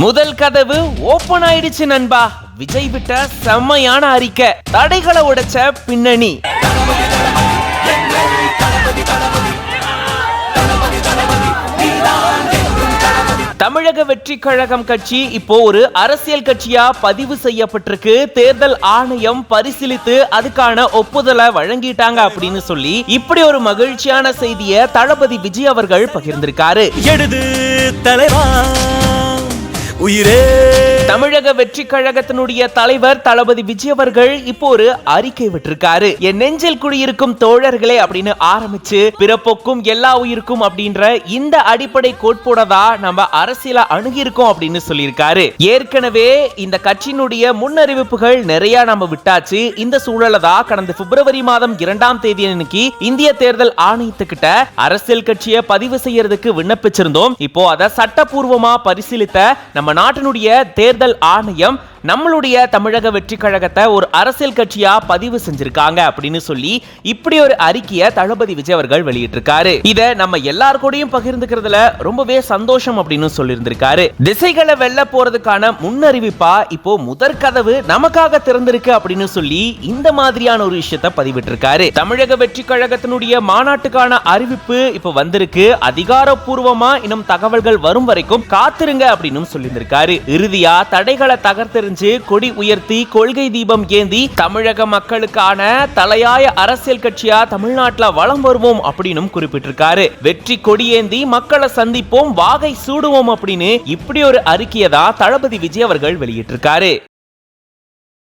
முதல் கதவு ஓபன் ஆயிடுச்சு நண்பா. விஜய் விட்ட செம்மையான அறிக்கை, தடைகளை உடைச்ச பின்னணி. தமிழக வெற்றி கழகம் கட்சி இப்போ ஒரு அரசியல் கட்சியா பதிவு செய்யப்பட்டிருக்கு. தேர்தல் ஆணையம் பரிசீலித்து அதுக்கான ஒப்புதலை வழங்கிட்டாங்க அப்படின்னு சொல்லி இப்படி ஒரு மகிழ்ச்சியான செய்தியை தளபதி விஜய் அவர்கள் பகிர்ந்திருக்காரு. எழுது தலைவா உயிரே. தமிழக வெற்றி கழகத்தினுடைய தலைவர் தளபதி விஜய் அவர்கள் இப்போ ஒரு அறிக்கை விட்டிருக்காரு. என் நெஞ்சில் குடியிருக்கும் தோழர்களே அப்படின்னு ஆரம்பிச்சு பிறப்போக்கும் எல்லா உயிருக்கும் அப்படின்ற இந்த அடிப்படை கோட்போட தான் நம்ம அரசியல அணுகியிருக்கோம் அப்படின்னு சொல்லியிருக்காரு. ஏற்கனவே இந்த கட்சியினுடைய முன்னறிவிப்புகள் நிறைய நம்ம விட்டாச்சு. இந்த சூழல தான் கடந்த பிப்ரவரி மாதம் 2ஆம் தேதி அன்னைக்கு இந்திய தேர்தல் ஆணையத்துக்கிட்ட அரசியல் கட்சியை பதிவு செய்யறதுக்கு விண்ணப்பிச்சிருந்தோம். இப்போ அதை சட்டப்பூர்வமா பரிசீலித்த நம்ம நாட்டினுடைய தேர்தல் ஆணையம் நம்மளுடைய தமிழக வெற்றி கழகத்தை ஒரு அரசியல் கட்சியா பதிவு செஞ்சிருக்காங்க அப்படின்னு சொல்லி இப்படி ஒரு அறிக்கையை தளபதி விஜய் அவர்கள் வெளியிட்டிருக்காரு. இத நம்ம எல்லாருக்கூடயும் பகிர்ந்துக்கிறதுல ரொம்பவே சந்தோஷம் அப்படின்னு சொல்லியிருந்திருக்காரு. திசைகளை வெல்ல போறதுக்கான முன்னறிவிப்பா இப்போ முதற் கதவு நமக்காக திறந்திருக்கு அப்படின்னு சொல்லி இந்த மாதிரியான ஒரு விஷயத்தை பதிவிட்டிருக்காரு. தமிழக வெற்றி கழகத்தினுடைய மாநாட்டுக்கான அறிவிப்பு இப்போ வந்திருக்கு. அதிகாரப்பூர்வமா இன்னும் தகவல்கள் வரும் வரைக்கும் காத்திருங்க அப்படின்னு சொல்லியிருந்திருக்காரு. இறுதியா தடைகளை தகர்த்து கொடி உயர்த்தி கொள்கை தீபம் ஏந்தி தமிழக மக்களுக்கான தலையாய அரசியல் கட்சியா தமிழ்நாட்டில் வலம் வருவோம் அப்படின்னு குறிப்பிட்டிருக்காரு. வெற்றி கொடியேந்தி மக்களை சந்திப்போம், வாகை சூடுவோம் அப்படின்னு இப்படி ஒரு அறிக்கையை தான் தளபதி விஜய் அவர்கள் வெளியிட்டிருக்காரு.